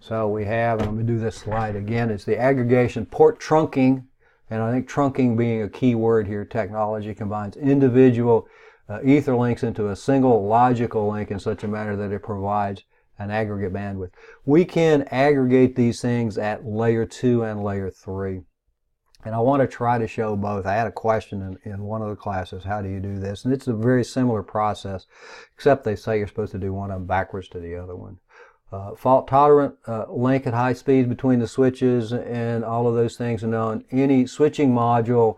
So we have, and I'm going to do this slide again, it's the aggregation port trunking, and I think trunking being a key word here. Technology combines individual ether links into a single logical link in such a manner that it provides an aggregate bandwidth. We can aggregate these things at layer 2 and layer 3. And I want to try to show both. I had a question in one of the classes, how do you do this? And it's a very similar process, except they say you're supposed to do one of them backwards to the other one. Fault-tolerant link at high speeds between the switches and all of those things. And on any switching module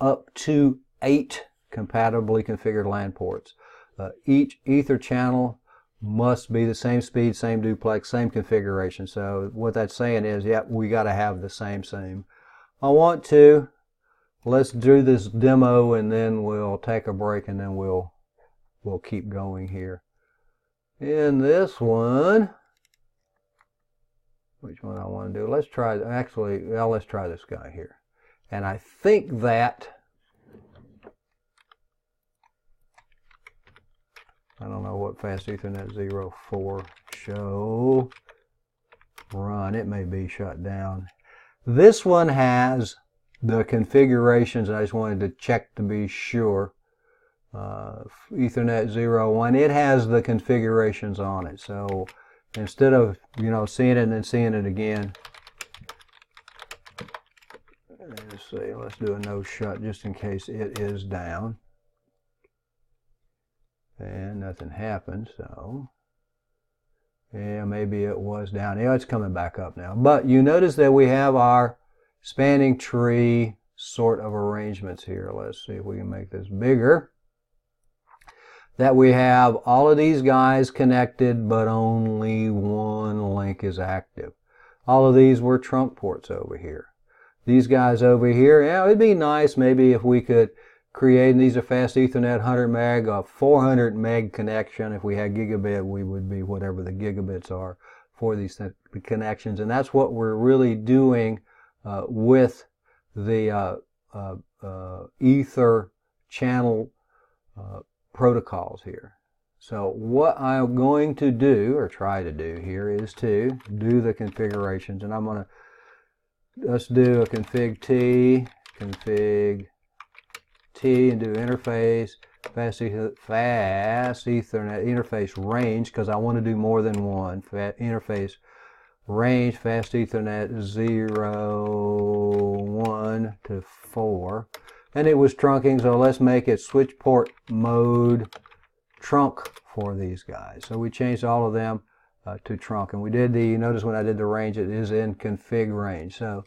up to 8 compatibly configured LAN ports. Each ether channel must be the same speed, same duplex, same configuration. So what that's saying is, yeah, we got to have the same. Let's do this demo and then we'll take a break and then we'll keep going here. In this one, which one I want to do? Let's try, let's try this guy here. And I think that, I don't know what Fast Ethernet 04 show run. It may be shut down. This one has the configurations. I just wanted to check to be sure. Ethernet 01, it has the configurations on it. So instead of, seeing it and then seeing it again, let's see, let's do a no shut just in case it is down. And nothing happened, so yeah, maybe it was down. Yeah, it's coming back up now. But you notice that we have our spanning tree sort of arrangements here. Let's see if we can make this bigger. That we have all of these guys connected, but only one link is active. All of these were trunk ports over here. These guys over here, yeah, it'd be nice maybe if we could create, and these are fast Ethernet 100 meg, a 400 meg connection. If we had gigabit, we would be whatever the gigabits are for these connections. And that's what we're really doing with the ether channel protocols here. So what I'm going to do, or try to do here, is to do the configurations. And I'm going to, let's do a config T, and do interface, fast Ethernet interface range, because I want to do more than one. Interface range, fast Ethernet 1 to 4. And it was trunking, so let's make it switch port mode trunk for these guys. So we changed all of them to trunk. And we did you notice when I did the range, it is in config range. So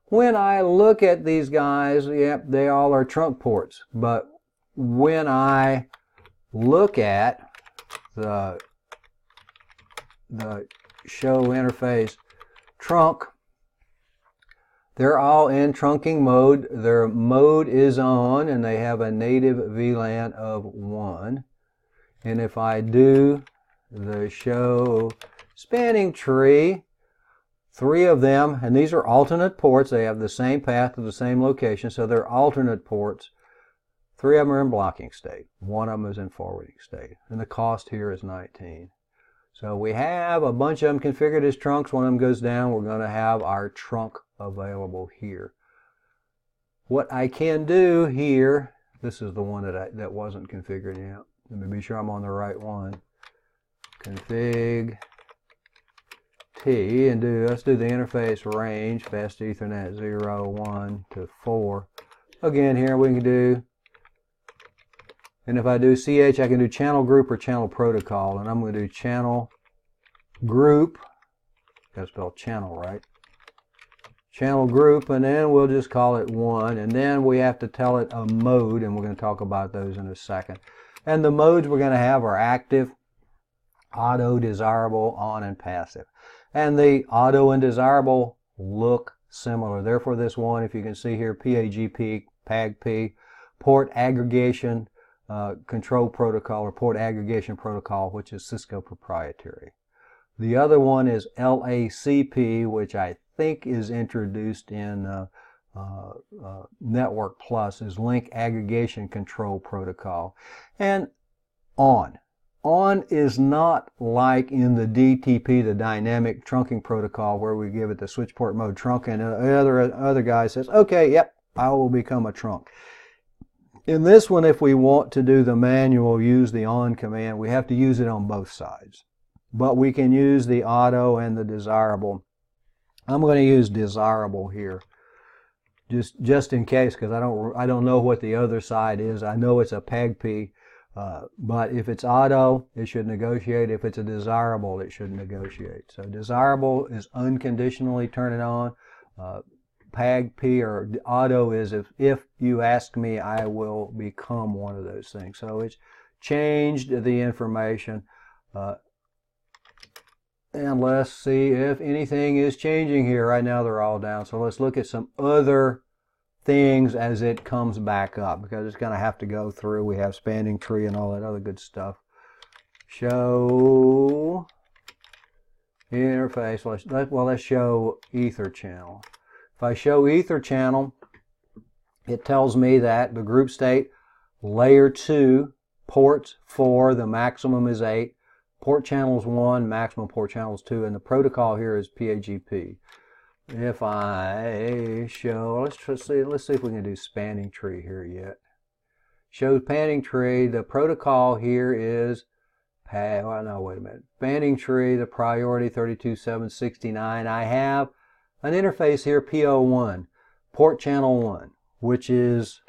when I look at these guys, yep, they all are trunk ports. But when I look at the show interface trunk, they're all in trunking mode. Their mode is on, and they have a native VLAN of 1. And if I do the show spanning tree, 3 of them, and these are alternate ports. They have the same path to the same location, so they're alternate ports. 3 of them are in blocking state. 1 of them is in forwarding state. And the cost here is 19. So we have a bunch of them configured as trunks. One of them goes down. We're going to have our trunk available here. What I can do here, this is the one that wasn't configured yet. Let me be sure I'm on the right one. Config T, and let's do the interface range, fast Ethernet 1 to 4. Again, here we can do, and if I do CH, I can do channel group or channel protocol, and I'm going to do channel group. Got to spell channel right. Channel group, and then we'll just call it 1, and then we have to tell it a mode, and we're going to talk about those in a second. And the modes we're going to have are active, auto, desirable, on, and passive. And the auto and desirable look similar. Therefore, this one, if you can see here, PAgP, port aggregation control protocol, or port aggregation protocol, which is Cisco proprietary. The other one is LACP, which I think is introduced in Network Plus, is Link Aggregation Control Protocol. And on. On is not like in the DTP, the dynamic trunking protocol, where we give it the switch port mode trunk, and the other guy says, okay, yep, I will become a trunk. In this one, if we want to do the manual, use the on command, we have to use it on both sides. But we can use the auto and the desirable. I'm going to use desirable here, just in case, because I don't know what the other side is. I know it's a PAgP. But if it's auto, it should negotiate. If it's a desirable, it should negotiate. So desirable is unconditionally turn it on. PAgP or auto is if you ask me, I will become one of those things. So it's changed the information. And let's see if anything is changing here. Right now they're all down. So let's look at some other things as it comes back up, because it's going to have to go through. We have spanning tree and all that other good stuff. Show interface. Let's show Etherchannel. If I show Etherchannel, it tells me that the group state layer 2 ports 4, the maximum is 8, port channels 1, maximum port channels 2, and the protocol here is PAgP. If I show, let's see if we can do spanning tree here yet. Show spanning tree, the protocol here is, well, no, wait a minute. Spanning tree, the priority 32769. I have an interface here, PO1, port channel 1, which is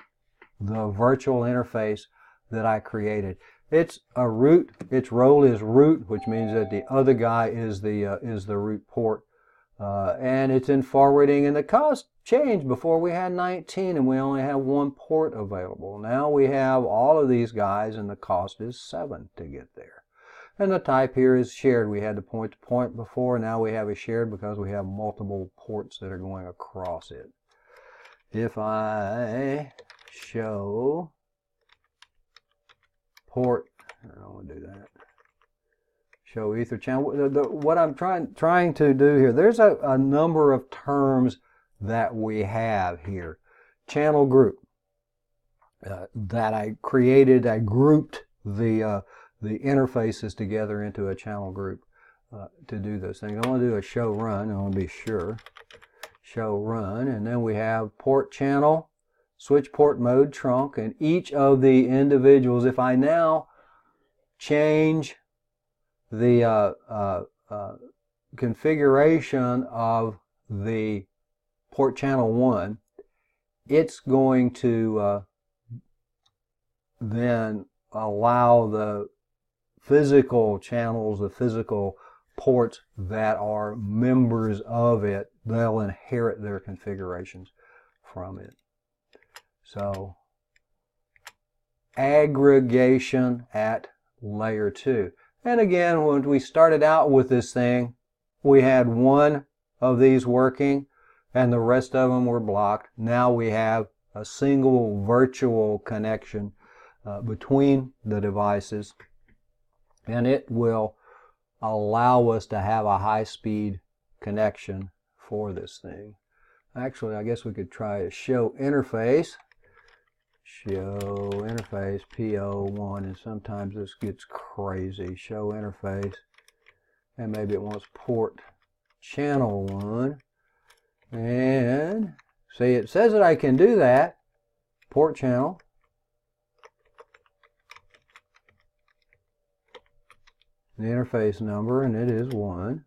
the virtual interface that I created. It's a root, its role is root, which means that the other guy is the root port. And it's in forwarding, and the cost changed. Before we had 19 and we only have 1 port available. Now we have all of these guys and the cost is 7 to get there. And the type here is shared. We had the point to point before, now we have a shared because we have multiple ports that are going across it. If I show port, I don't want to do that. Show Etherchannel. What I'm trying to do here, there's a number of terms that we have here. Channel group that I created. I grouped the interfaces together into a channel group to do those things. I want to do a show run. I want to be sure. Show run, and then we have port channel, switch port mode trunk, and each of the individuals. If I now change the configuration of the port channel 1, it's going to then allow the physical channels, the physical ports that are members of it, they'll inherit their configurations from it. So aggregation at layer 2. And again, when we started out with this thing, we had 1 of these working and the rest of them were blocked. Now we have a single virtual connection between the devices, and it will allow us to have a high-speed connection for this thing. Actually, I guess we could try a show interface. Show interface PO1, and sometimes this gets crazy. Show interface, and maybe it wants port channel 1, and see, it says that I can do that. Port channel, the interface number, and it is 1.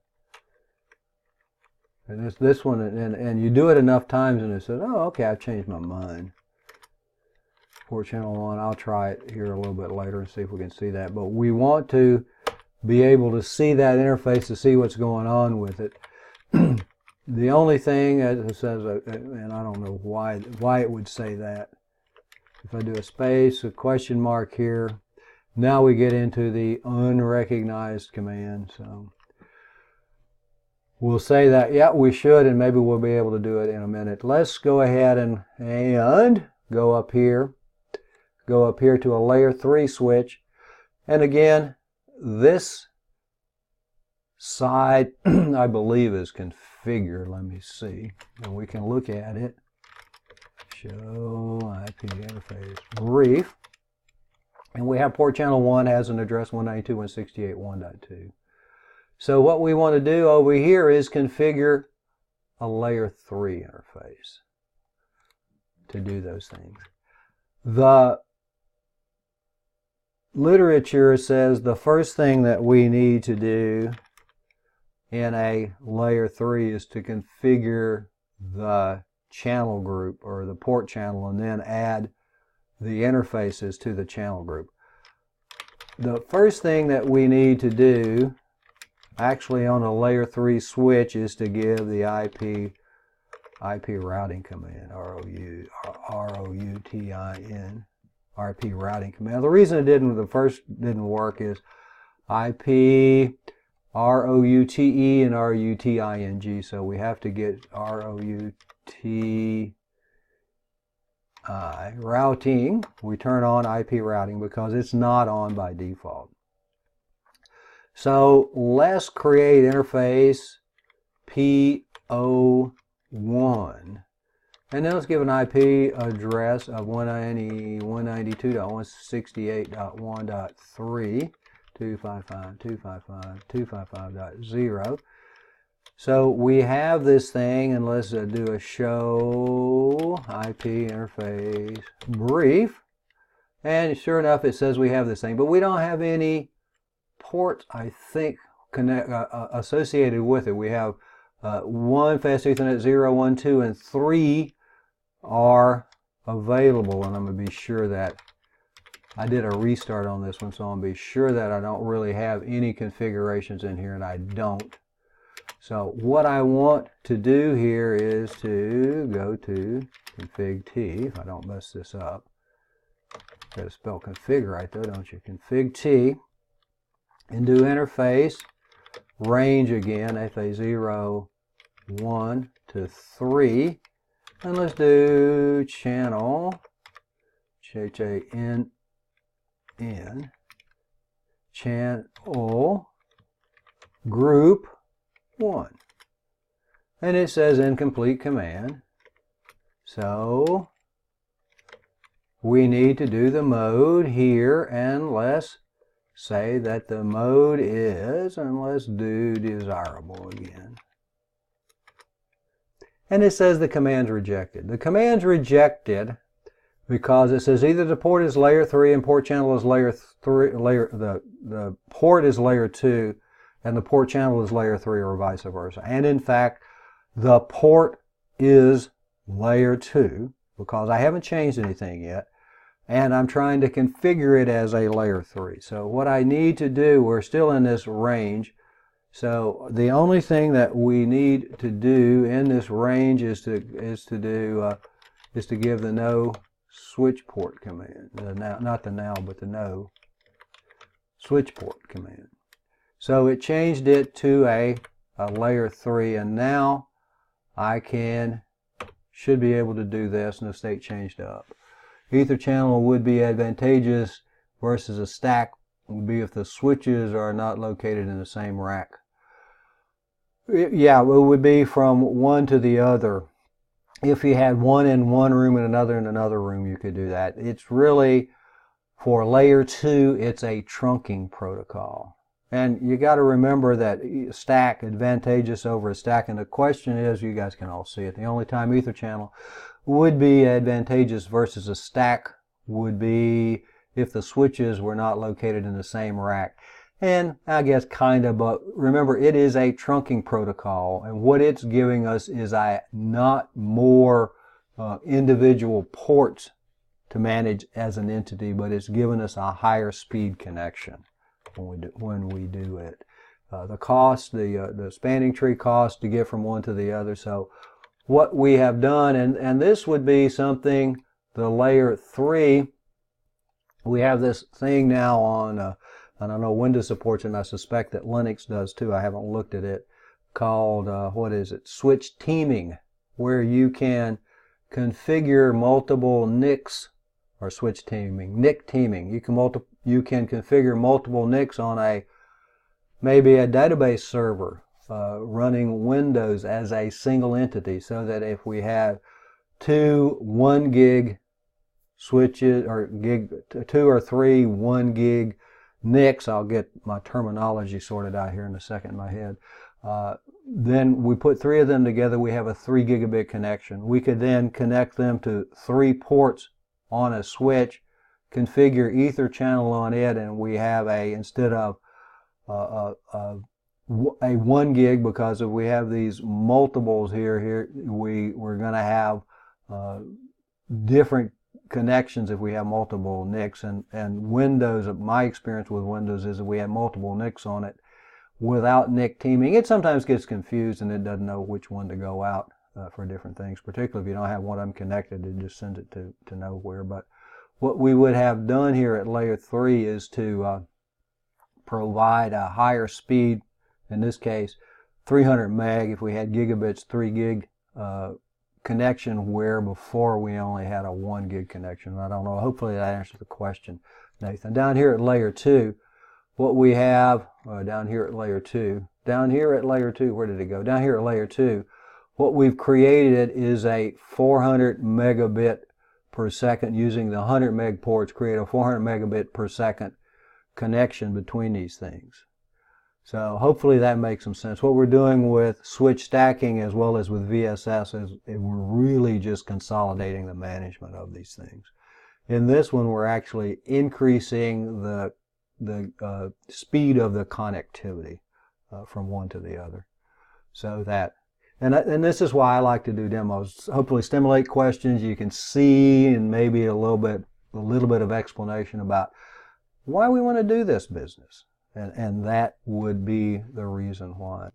And it's this one, and you do it enough times and it says, oh, okay, I've changed my mind. Port channel 1, I'll try it here a little bit later and see if we can see that. But we want to be able to see that interface to see what's going on with it. The only thing, as it says, and I don't know why it would say that. If I do a space, a question mark here, now we get into the unrecognized command. So we'll say that, yeah, we should, and maybe we'll be able to do it in a minute. Let's go ahead and go up here. Go up here to a layer 3 switch. And again, this side, I believe, is configured. Let me see. And we can look at it. Show IP interface brief. And we have port channel 1 has an address 192.168.1.2. So what we want to do over here is configure a layer 3 interface to do those things. The literature says the first thing that we need to do in a layer 3 is to configure the channel group or the port channel and then add the interfaces to the channel group. The first thing that we need to do actually on a layer 3 switch is to give the IP routing command, ROUTIN, RP routing command. The reason the first didn't work is IP, ROUTE, and RUTING. So we have to get ROUTI routing. We turn on IP routing because it's not on by default. So let's create interface P01. And then let's give an IP address of 192.168.1.3, 255.255.255.0. So we have this thing, and let's do a show IP interface brief. And sure enough, it says we have this thing, but we don't have any ports, I think, associated with it. We have 1 fast Ethernet 0, 1, 2, and 3 are available, and I'm going to be sure that I did a restart on this one, so I'm going to be sure that I don't really have any configurations in here, and I don't. So what I want to do here is to go to config T, if I don't mess this up. Got to spell config right though, don't you? Config T, and do interface range again, FA0, 1 to 3. And let's do channel, CHANN, channel group 1. And it says incomplete command. So we need to do the mode here, and let's say that the mode is, and let's do desirable again. And it says the command's rejected. The command's rejected because it says either the port is layer 3 and port channel is layer 3, the port is layer 2 and the port channel is layer 3, or vice versa. And in fact, the port is layer 2 because I haven't changed anything yet, and I'm trying to configure it as a layer 3. So what I need to do, we're still in this range, so the only thing that we need to do in this range is to give the no switch port command. Not the now, but the no switch port command. So it changed it to a layer 3, and now I should be able to do this, and the state changed up. Etherchannel would be advantageous versus a stack would be if the switches are not located in the same rack. Yeah, it would be from one to the other. If you had one in one room and another in another room, you could do that. It's really, for layer 2, it's a trunking protocol. And you got to remember that stack advantageous over a stack. And the question is, you guys can all see it, the only time Etherchannel would be advantageous versus a stack would be if the switches were not located in the same rack. And I guess kind of, but remember, it is a trunking protocol, and what it's giving us is not more individual ports to manage as an entity, but it's giving us a higher speed connection when we do it. The cost, the spanning tree cost to get from one to the other. So what we have done, and this would be something, the layer 3, we have this thing now on, I don't know, Windows supports it, and I suspect that Linux does too. I haven't looked at it, called, what is it, switch teaming, where you can configure multiple NICs, or switch teaming, NIC teaming. You can configure multiple NICs on maybe a database server running Windows as a single entity, so that if we have two 1 gig switches or 2 or 3 1 gig NICs. I'll get my terminology sorted out here in a second in my head. Then we put 3 of them together, we have a 3 gigabit connection. We could then connect them to 3 ports on a switch, configure Etherchannel on it, and we have instead of a 1 gig, because if we have these multiples here we're going to have different connections if we have multiple NICs, and Windows, my experience with Windows is that we have multiple NICs on it without NIC teaming. It sometimes gets confused and it doesn't know which one to go out for different things, particularly if you don't have one of them connected. It just sends it to nowhere. But what we would have done here at layer 3 is to provide a higher speed, in this case 300 meg if we had gigabits, 3 gig connection, where before we only had a 1 gig connection. I don't know, hopefully that answers the question, Nathan. Down here at layer 2, what we have, down here at layer 2, where did it go? Down here at layer 2, what we've created is a 400 megabit per second, using the 100 meg ports, create a 400 megabit per second connection between these things. So hopefully that makes some sense. What we're doing with switch stacking as well as with VSS is we're really just consolidating the management of these things. In this one, we're actually increasing the speed of the connectivity from one to the other. So that, and this is why I like to do demos. Hopefully stimulate questions. You can see, and maybe a little bit of explanation about why we want to do this business. And that would be the reason why.